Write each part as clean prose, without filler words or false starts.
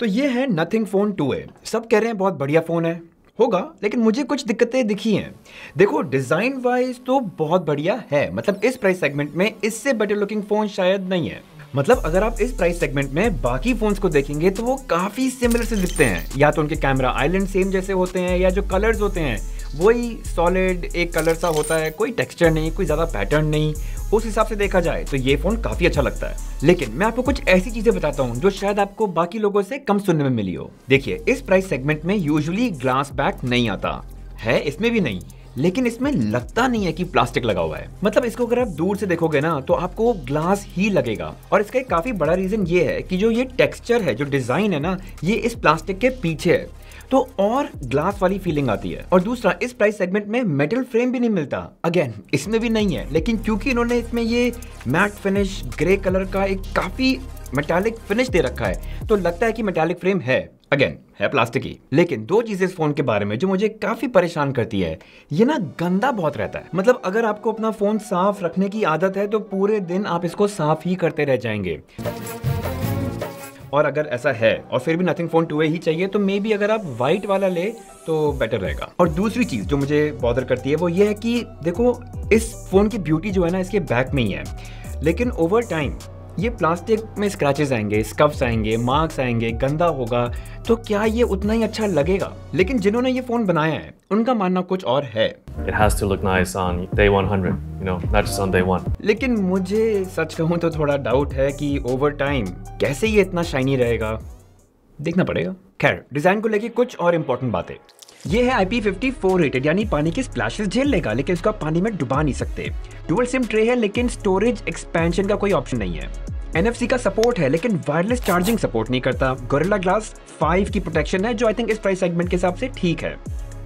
तो ये है नथिंग फोन 2A। सब कह रहे हैं बहुत बढ़िया फ़ोन है, होगा, लेकिन मुझे कुछ दिक्कतें दिखी हैं। देखो डिज़ाइन वाइज तो बहुत बढ़िया है, मतलब इस प्राइस सेगमेंट में इससे बेटर लुकिंग फ़ोन शायद नहीं है। मतलब अगर आप इस प्राइस सेगमेंट में बाकी फोन्स को देखेंगे तो वो काफ़ी सिमिलर से दिखते हैं। या तो उनके कैमरा आइलैंड सेम जैसे होते हैं, या जो कलर्स होते हैं वही सॉलिड एक कलर सा होता है, कोई टेक्सचर नहीं, कोई ज़्यादा पैटर्न नहीं। उस हिसाब से देखा जाए तो ये फ़ोन काफ़ी अच्छा लगता है। लेकिन मैं आपको कुछ ऐसी चीज़ें बताता हूँ जो शायद आपको बाकी लोगों से कम सुनने में मिली हो। देखिए, इस प्राइस सेगमेंट में यूजुअली ग्लास बैक नहीं आता है, इसमें भी नहीं, लेकिन इसमें लगता नहीं है कि प्लास्टिक लगा हुआ है। मतलब इसको अगर आप दूर से देखोगे ना तो आपको ग्लास ही लगेगा। और इसका एक काफी बड़ा रीजन ये है कि जो ये टेक्सचर है, जो डिजाइन है ना, ये इस प्लास्टिक के पीछे है, तो और ग्लास वाली फीलिंग आती है। और दूसरा, इस प्राइस सेगमेंट में मेटल फ्रेम भी नहीं मिलता। अगेन इसमें भी नहीं है, लेकिन क्योंकि इन्होंने इसमें ये मैट फिनिश ग्रे कलर का एक काफी मेटालिक फिनिश दे रखा है, तो लगता है कि मेटालिक फ्रेम है। अगेन है प्लास्टिक ही। लेकिन दो चीजें इस फोन के बारे में जो मुझे काफी परेशान करती है, ये ना गंदा बहुत रहता है। मतलब अगर आपको अपना फोन साफ रखने की आदत है तो पूरे दिन आप इसको साफ ही करते रह जाएंगे। और अगर ऐसा है और फिर भी नथिंग फोन 2A ही चाहिए तो मे बी अगर आप व्हाइट वाला ले तो बेटर रहेगा। और दूसरी चीज जो मुझे बॉदर करती है वो ये है कि देखो, इस फोन की ब्यूटी जो है ना इसके बैक में ही है, लेकिन ओवर टाइम ये प्लास्टिक में स्क्रैचेस आएंगे, स्कफ्स आएंगे, मार्क्स आएंगे, गंदा होगा, तो क्या ये उतना ही अच्छा लगेगा? लेकिन जिन्होंने ये फोन बनाया है उनका मानना कुछ और है। It has to look nice on day 100, you know, not just on day 1. लेकिन मुझे सच कहूँ तो थोड़ा डाउट है कि ओवर टाइम कैसे ये इतना शाइनी रहेगा, देखना पड़ेगा। खैर, डिजाइन को लेके कुछ और इंपॉर्टेंट बातें। ये है IP54 रेटेड, यानी पानी के स्प्लैशेस झेल लेगा, लेकिन इसको आप पानी में डुबा नहीं सकते। डुअल सिम ट्रे है, लेकिन स्टोरेज एक्सपेंशन का कोई ऑप्शन नहीं है। NFC का सपोर्ट है, लेकिन वायरलेस चार्जिंग सपोर्ट नहीं करता। गोरिल्ला ग्लास 5 की प्रोटेक्शन है, जो आई थिंक इस प्राइस सेगमेंट के हिसाब से ठीक है।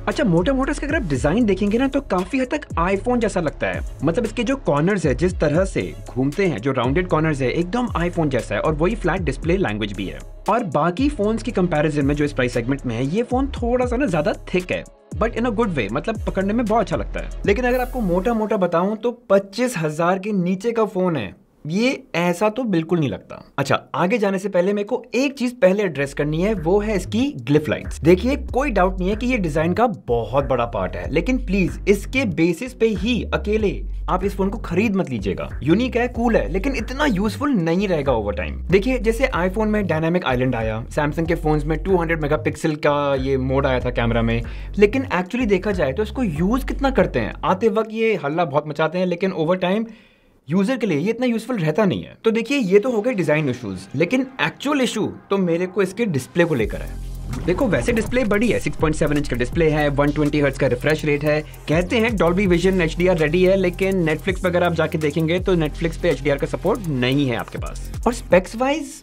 अच्छा, मोटा मोटा इसका अगर आप डिजाइन देखेंगे ना तो काफी हद तक आईफोन जैसा लगता है। मतलब इसके जो कॉर्नर्स है, जिस तरह से घूमते हैं, जो राउंडेड कॉर्नर्स है, एकदम आईफोन जैसा है। और वही फ्लैट डिस्प्ले लैंग्वेज भी है। और बाकी फोन्स की कंपैरिजन में जो इस प्राइस सेगमेंट में है, ये फोन थोड़ा सा ना ज्यादा थिक है, but in a good way, मतलब पकड़ने में बहुत अच्छा लगता है। लेकिन अगर आपको मोटा मोटा बताऊं तो 25,000 के नीचे का फोन है, ये ऐसा तो बिल्कुल नहीं लगता। अच्छा, आगे जाने से पहले मेरे को एक चीज पहले एड्रेस करनी है, वो है इसकी ग्लिफ लाइट्स। देखिए, कोई डाउट नहीं है कि ये डिजाइन का बहुत बड़ा पार्ट है, लेकिन प्लीज इसके बेसिस पे ही अकेले आप इस फोन को खरीद मत लीजिएगा। यूनिक है, कूल है, लेकिन इतना यूजफुल नहीं रहेगा ओवर टाइम। देखिए, जैसे आईफोन में डायनामिक आइलैंड आया, सैमसंग के फोन्स में 200 मेगापिक्सल का ये मोड आया था कैमरा में, लेकिन एक्चुअली देखा जाए तो इसको यूज कितना करते हैं। आते वक्त ये हल्ला बहुत मचाते हैं, लेकिन ओवर टाइम यूजर के लिए ये इतना यूजफुल रहता नहीं है। तो देखिए, ये तो हो गए डिजाइन इश्यूज, लेकिन एक्चुअल इशू तो मेरे को इसके डिस्प्ले को लेकर है। देखो, वैसे डिस्प्ले बड़ी है, 6.7 इंच का डिस्प्ले है, 120 हर्ट्ज का रिफ्रेश रेट है, कहते हैं डॉल्बी विजन HDR रेडी है, लेकिन नेटफ्लिक्स पे अगर आप जाके देखेंगे तो नेटफ्लिक्स पे HDR का सपोर्ट नहीं है आपके पास। और स्पेक्स वाइज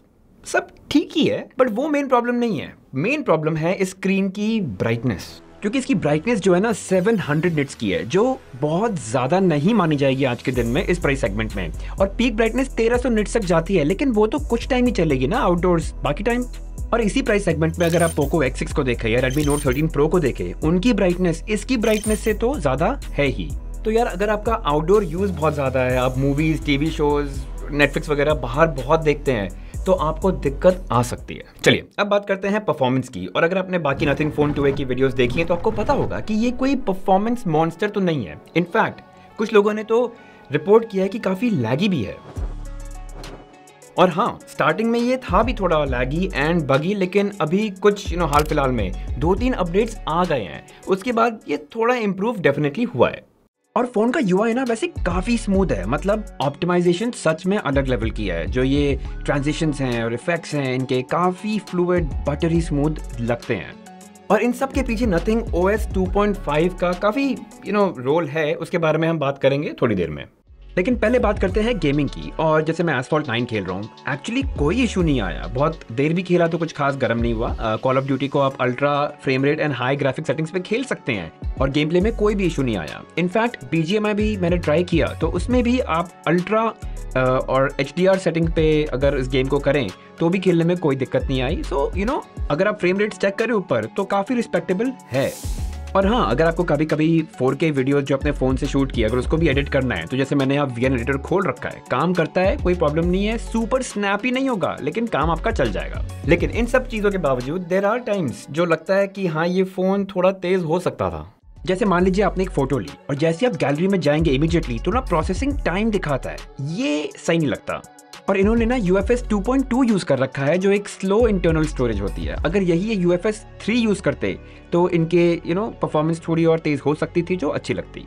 सब ठीक ही है, बट वो मेन प्रॉब्लम नहीं है। मेन प्रॉब्लम है स्क्रीन की ब्राइटनेस, क्योंकि इसकी ब्राइटनेस जो है ना 700 निट्स की है, जो बहुत ज्यादा नहीं मानी जाएगी आज के दिन में इस प्राइस सेगमेंट में। और पीक ब्राइटनेस 1300 निट्स तक जाती है, लेकिन वो तो कुछ टाइम ही चलेगी ना आउटडोर्स, बाकी टाइम। और इसी प्राइस सेगमेंट में अगर आप पोको X6 को देखें या Redmi Note 13 Pro को देखें, उनकी ब्राइटनेस इसकी ब्राइटनेस से तो ज्यादा है ही। तो यार, अगर आपका आउटडोर यूज बहुत ज्यादा है, आप मूवीज, टीवी शोज, नेटफ्लिक्स वगैरह बाहर बहुत देखते हैं, तो आपको दिक्कत आ सकती है। चलिए, अब बात करते हैं परफॉर्मेंस की। और अगर आपने बाकी नथिंग फोन 2A की वीडियोस देखी हैं तो आपको पता होगा कि ये कोई परफॉर्मेंस मॉन्स्टर तो नहीं है। इनफैक्ट कुछ लोगों ने तो रिपोर्ट किया है कि काफी लैगी भी है। और हाँ, स्टार्टिंग में ये था भी थोड़ा लैगी एंड बगी, लेकिन अभी कुछ हाल फिलहाल में 2-3 अपडेट्स आ गए हैं, उसके बाद ये थोड़ा इंप्रूव डेफिनेटली हुआ है। और फोन का UI ना वैसे काफी स्मूथ है, मतलब ऑप्टिमाइजेशन सच में अलग लेवल की है। जो ये ट्रांजिशंस हैं और इफेक्ट्स हैं, इनके काफी फ्लूइड, बटरी स्मूथ लगते हैं। और इन सब के पीछे नथिंग OS 2.5 का काफी रोल है, उसके बारे में हम बात करेंगे थोड़ी देर में। लेकिन पहले बात करते हैं गेमिंग की। और जैसे मैं एसफॉल्ट 9 खेल रहा हूँ, एक्चुअली कोई इशू नहीं आया, बहुत देर भी खेला तो कुछ खास गर्म नहीं हुआ। कॉल ऑफ ड्यूटी को आप ultra frame rate and high graphic settings पे खेल सकते हैं और गेम प्ले में कोई भी इशू नहीं आया। इनफैक्ट BGMI भी मैंने ट्राई किया, तो उसमें भी आप अल्ट्रा और HDR सेटिंग पे अगर इस गेम को करें तो भी खेलने में कोई दिक्कत नहीं आई। सो अगर आप फ्रेम रेट चेक करें ऊपर तो काफी रिस्पेक्टेबल है। और हाँ, अगर आपको कभी कभी 4K वीडियो जो अपने फ़ोन से शूट किया अगर उसको भी एडिट करना है तो जैसे मैंने यहाँ VN एडिटर खोल रखा है, काम करता है, कोई प्रॉब्लम नहीं है। सुपर स्नैपी नहीं होगा लेकिन काम आपका चल जाएगा। लेकिन इन सब चीज़ों के बावजूद देयर आर टाइम्स जो लगता है कि हाँ ये फ़ोन थोड़ा तेज़ हो सकता था। जैसे मान लीजिए आपने एक फोटो ली और जैसे आप गैलरी में जाएंगे इमीडिएटली तो ना प्रोसेसिंग टाइम दिखाता है, ये सही नहीं लगता। और इन्होंने ना UFS 2.2 यूज कर रखा है जो एक स्लो इंटरनल स्टोरेज होती है। अगर यही ये UFS 3 यूज करते तो इनके परफॉर्मेंस थोड़ी और तेज हो सकती थी जो अच्छी लगती।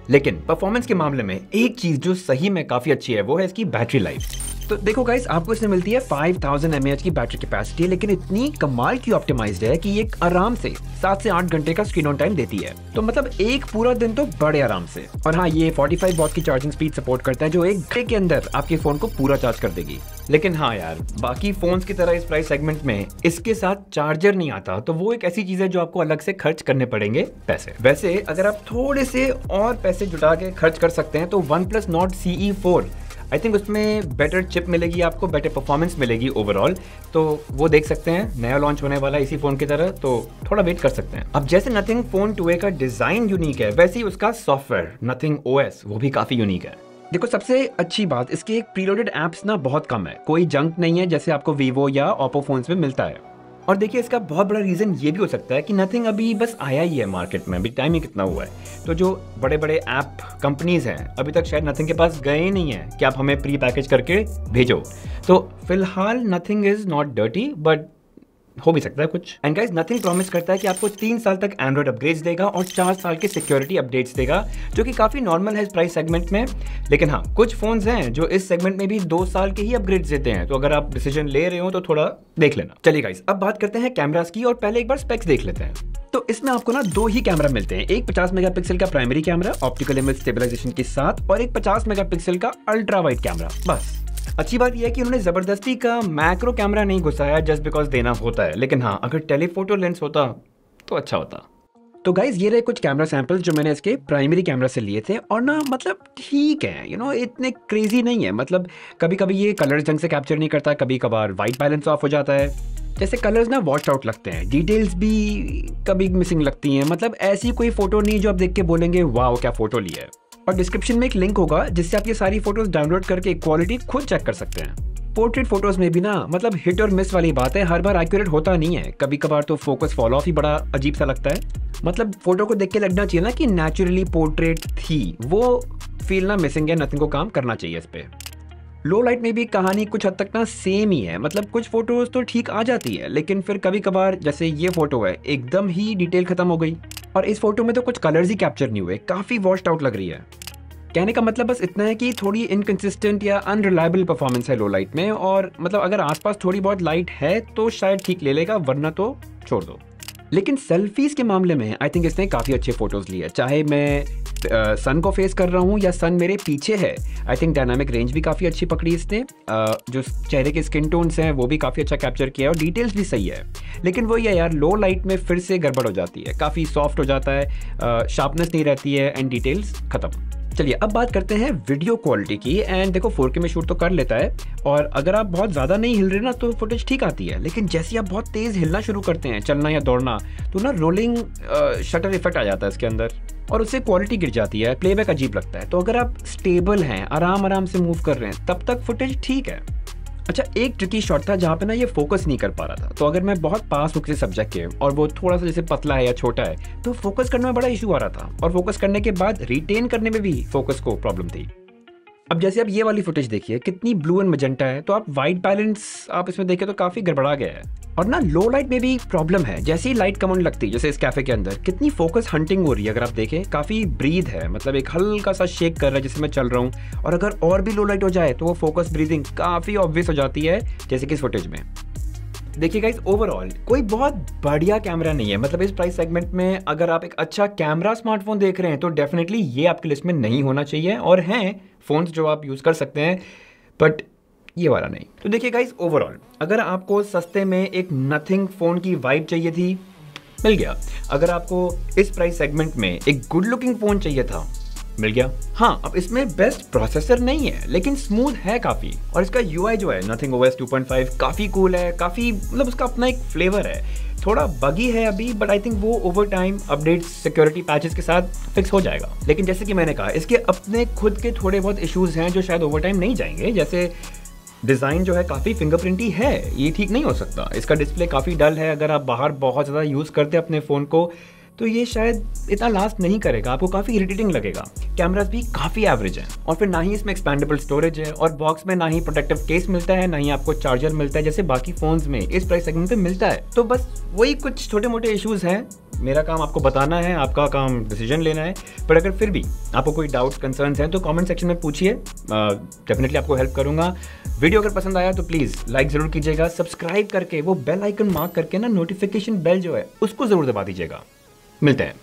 लेकिन परफॉर्मेंस के मामले में एक चीज जो सही में काफी अच्छी है वो है इसकी बैटरी लाइफ। तो देखो गाइस, आपको इसमें मिलती है 5000 mAh की बैटरी कैपेसिटी, लेकिन इतनी कमाल की ऑप्टिमाइज्ड है कि ये आराम से 7 से 8 घंटे का स्क्रीन ऑन टाइम देती है। तो मतलब एक पूरा दिन तो बड़े आराम से। और हाँ, ये 45 वॉट की चार्जिंग स्पीड सपोर्ट करता है जो एक घंटे के अंदर आपके फोन को पूरा चार्ज कर देगी। लेकिन हाँ यार, बाकी फोन्स की तरह इस प्राइस सेगमेंट में इसके साथ चार्जर नहीं आता, तो वो एक ऐसी चीज है जो आपको अलग से खर्च करने पड़ेंगे पैसे। वैसे अगर आप थोड़े से और पैसे जुटा के खर्च कर सकते हैं तो OnePlus Nord CE4 I think उसमें बेटर चिप मिलेगी आपको, बेटर परफॉर्मेंस मिलेगी ओवरऑल, तो वो देख सकते हैं। नया लॉन्च होने वाला है इसी फोन की तरह, तो थोड़ा वेट कर सकते हैं। अब जैसे Nothing Phone 2a का डिजाइन यूनिक है वैसे ही उसका सॉफ्टवेयर Nothing OS वो भी काफी यूनिक है। देखो, सबसे अच्छी बात इसके एक प्रीलोडेड ऐप्स ना बहुत कम है, कोई जंक नहीं है जैसे आपको Vivo या Oppo फोन्स में मिलता है। और देखिए, इसका बहुत बड़ा रीज़न ये भी हो सकता है कि Nothing अभी बस आया ही है मार्केट में, अभी टाइम ही कितना हुआ है, तो जो बड़े बड़े ऐप कंपनीज हैं अभी तक शायद Nothing के पास गए ही नहीं है कि आप हमें प्री पैकेज करके भेजो। तो फिलहाल Nothing is not dirty, but हो भी सकता है कुछ। एंड गाइस, Nothing प्रॉमिस करता है कि आपको 3 साल तक एंड्रॉइड अपग्रेड्स देगा और 4 साल के सिक्योरिटी अपडेट्स देगा, जो कि काफी नॉर्मल है इस प्राइस सेगमेंट में। लेकिन हाँ, कुछ फोन्स हैं जो इस सेगमेंट में भी 2 साल के ही अपग्रेड्स देते हैं, तो अगर आप डिसीजन ले रहे हो तो थोड़ा देख लेना। चलिए गाइस, अब बात करते हैं कैमरास की और पहले एक बार स्पेक्स देख लेते हैं। तो इसमें आपको ना 2 ही कैमरा मिलते हैं, एक 50 मेगापिक्सल का primary camera optical image stabilisation के साथ और एक 50 मेगापिक्सल का अल्ट्रा वाइड कैमरा। बस अच्छी बात यह है कि उन्होंने जबरदस्ती का मैक्रो कैमरा नहीं घुसाया जस्ट बिकॉज देना होता है, लेकिन हाँ, अगर टेलीफोटो लेंस होता तो अच्छा होता। तो गाइज, ये रहे कुछ कैमरा सैंपल्स जो मैंने इसके प्राइमरी कैमरा से लिए थे, और ना मतलब ठीक है, इतने क्रेजी नहीं है। मतलब कभी कभी ये कलर्स ढंग से कैप्चर नहीं करता, कभी कभार वाइट बैलेंस ऑफ हो जाता है, जैसे कलर्स ना वॉश आउट लगते हैं, डिटेल्स भी कभी मिसिंग लगती हैं। मतलब ऐसी कोई फोटो नहीं जो आप देख के बोलेंगे वाह क्या फोटो ली है। और डिस्क्रिप्शन में एक लिंक होगा जिससे आप ये सारी फोटोज डाउनलोड करके क्वालिटी खुद चेक कर सकते हैं। पोर्ट्रेट फोटोज में भी ना मतलब हिट और मिस वाली बात है, हर बार एक्यूरेट होता नहीं है, कभी कभार तो फोकस फॉल ऑफ ही बड़ा अजीब सा लगता है। मतलब फोटो को देख के लगना चाहिए ना कि नेचुरली पोर्ट्रेट थी, वो फील ना मिसिंग है। Nothing को काम करना चाहिए इस पे। लो लाइट में भी कहानी कुछ हद तक ना सेम ही है, मतलब कुछ फोटोज तो ठीक आ जाती है, लेकिन फिर कभी कभार जैसे ये फोटो है एकदम ही डिटेल खत्म हो गई, और इस फोटो में तो कुछ कलर्स ही कैप्चर नहीं हुए, काफी वॉश्ड आउट लग रही है। कहने का मतलब बस इतना है कि थोड़ी इनकंसिस्टेंट या अनरिलायबल परफॉर्मेंस है लो लाइट में, और मतलब अगर आसपास थोड़ी बहुत लाइट है तो शायद ठीक ले लेगा, वरना तो छोड़ दो। लेकिन सेल्फीज के मामले में आई थिंक इसने काफ़ी अच्छे फोटोज़ लिए, चाहे मैं सन को फेस कर रहा हूँ या सन मेरे पीछे है। आई थिंक डायनामिक रेंज भी काफ़ी अच्छी पकड़ी इसने, जो चेहरे के स्किन टोन्स हैं वो भी काफ़ी अच्छा कैप्चर किया है और डिटेल्स भी सही है। लेकिन वही है यार, लो लाइट में फिर से गड़बड़ हो जाती है, काफ़ी सॉफ्ट हो जाता है, शार्पनेस नहीं रहती है एंड डिटेल्स खत्म। चलिए अब बात करते हैं वीडियो क्वालिटी की। एंड देखो 4K में शूट तो कर लेता है, और अगर आप बहुत ज़्यादा नहीं हिल रहे ना तो फुटेज ठीक आती है, लेकिन जैसे आप बहुत तेज़ हिलना शुरू करते हैं, चलना या दौड़ना, तो ना रोलिंग शटर इफेक्ट आ जाता है इसके अंदर और उससे क्वालिटी गिर जाती है, प्लेबैक अजीब लगता है। तो अगर आप स्टेबल हैं, आराम से मूव कर रहे हैं, तब तक फुटेज ठीक है। अच्छा, एक ट्रिकी शॉट था जहाँ पे ना ये फोकस नहीं कर पा रहा था, तो अगर मैं बहुत पास हूँ किसी सब्जेक्ट के और वो थोड़ा सा जैसे पतला है या छोटा है तो फोकस करने में बड़ा इशू आ रहा था, और फोकस करने के बाद रिटेन करने में भी फोकस को प्रॉब्लम थी। अब जैसे आप ये वाली फुटेज देखिए कितनी ब्लू एंड मजेंटा है, तो आप वाइट बैलेंस आप इसमें देखें तो काफ़ी गड़बड़ा गया है। और ना लो लाइट में भी प्रॉब्लम है, जैसे ही लाइट कम होने लगती है, जैसे इस कैफे के अंदर कितनी फोकस हंटिंग हो रही है, अगर आप देखें काफ़ी ब्रीथ है, मतलब एक हल्का सा शेक कर रहा है जैसे मैं चल रहा हूँ, और अगर और भी लो लाइट हो जाए तो वो फोकस ब्रीदिंग काफ़ी ऑब्वियस हो जाती है, जैसे कि इस फुटेज में। देखिए गाइस, ओवरऑल कोई बहुत बढ़िया कैमरा नहीं है, मतलब इस प्राइस सेगमेंट में अगर आप एक अच्छा कैमरा स्मार्टफोन देख रहे हैं तो डेफिनेटली ये आपकी लिस्ट में नहीं होना चाहिए, और हैं फोन्स जो आप यूज़ कर सकते हैं, बट ये वाला नहीं। तो देखिए गाइस, ओवरऑल अगर आपको सस्ते में एक Nothing फ़ोन की वाइब चाहिए थी, मिल गया। अगर आपको इस प्राइस सेगमेंट में एक गुड लुकिंग फ़ोन चाहिए था, मिल गया। हाँ, अब इसमें बेस्ट प्रोसेसर नहीं है, लेकिन स्मूथ है काफ़ी, और इसका UI जो है Nothing OS 2.5 काफ़ी कूल है, काफ़ी मतलब उसका अपना एक फ्लेवर है। थोड़ा बगी है अभी, बट आई थिंक वो over time updates security patches के साथ फिक्स हो जाएगा। लेकिन जैसे कि मैंने कहा, इसके अपने खुद के थोड़े बहुत इश्यूज हैं जो शायद ओवर टाइम नहीं जाएंगे। जैसे डिज़ाइन जो है काफ़ी फिंगरप्रिंटी है, ये ठीक नहीं हो सकता। इसका डिस्प्ले काफ़ी डल है, अगर आप बाहर बहुत ज़्यादा यूज़ करते हैं अपने फ़ोन को तो ये शायद इतना लास्ट नहीं करेगा, आपको काफ़ी इरिटेटिंग लगेगा। कैमरास भी काफ़ी एवरेज हैं, और फिर ना ही इसमें एक्सपेंडेबल स्टोरेज है, और बॉक्स में ना ही प्रोटेक्टिव केस मिलता है, ना ही आपको चार्जर मिलता है जैसे बाकी फ़ोन्स में इस प्राइस सेगमेंट पे मिलता है। तो बस वही कुछ छोटे मोटे इश्यूज़ हैं। मेरा काम आपको बताना है, आपका काम डिसीजन लेना है। पर अगर फिर भी आपको कोई डाउट्स कंसर्न्स हैं तो कमेंट सेक्शन में पूछिए, डेफिनेटली आपको हेल्प करूँगा। वीडियो अगर पसंद आया तो प्लीज़ लाइक ज़रूर कीजिएगा, सब्सक्राइब करके वो बेल आइकन मार्क करके ना नोटिफिकेशन बेल जो है उसको ज़रूर दबा दीजिएगा। मिलते हैं।